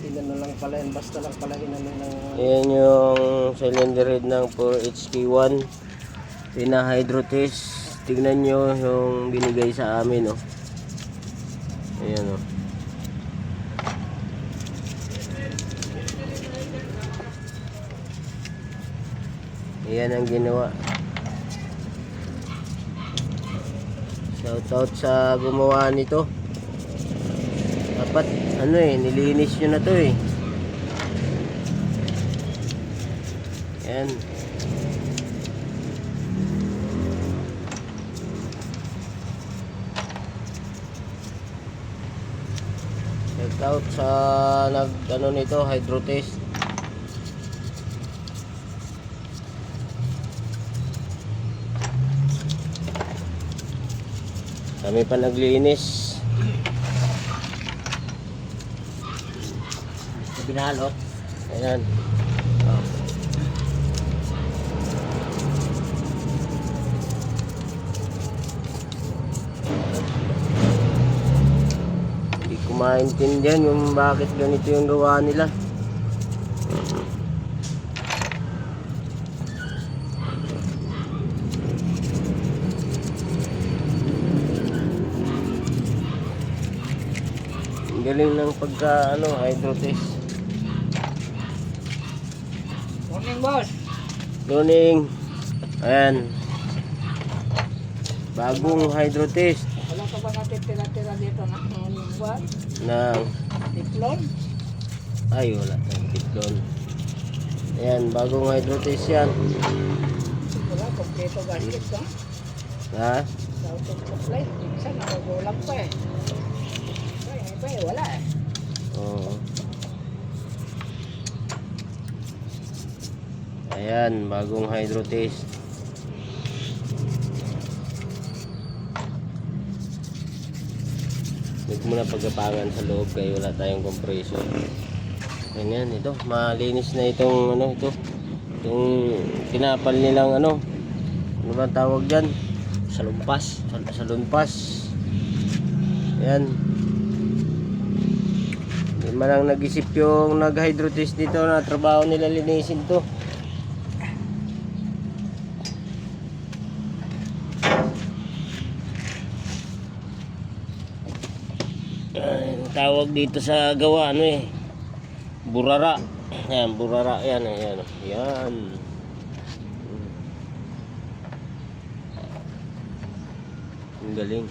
Inano lang pala yan, basta lang pala inano ng... Ayan yung cylinder head ng 4HK1. Pina-hydro test. Tignan nyo yung binigay sa amin, oh. Ayan, oh. Ayan ang ginawa. Shoutout sa gumawa nito. Dapat ano nilinis nyo na to eh. Ayan. Shoutout sa nag nito, hydro test. Kami pa naglinis. Binalot. Ayan. Oh. Hindi ko maintindihan yung bakit ganito yung gawa nila. Galing ng pagka hydro test. Morning, boss! Morning. Ayan. Bagong hydro test Wala ka ba natin tira-tira dito ng buwan? ng Tiklon? ay wala tayong tiklon. Ayan, bagong hydro test yan. Wala, kompleto gasket ka. Ha? Sa auto-supply, minsan nakagulang pa eh. Iba eh, wala eh. Oo. Ayan, bagong hydro test. Huwag mo na pagkapangan sa loob kaya wala tayong compressor. Ganyan, ito. Malinis na itong ito. Itong kinapal nilang ano ba tawag dyan? Salumpas. Salumpas. Ayan. Hindi man lang nag-isip yung nag-hydro test dito na trabaho nila linisin to. Tawag dito sa gawa burara. Ayan, burara yan. Ayan. Ayan. Ang galing.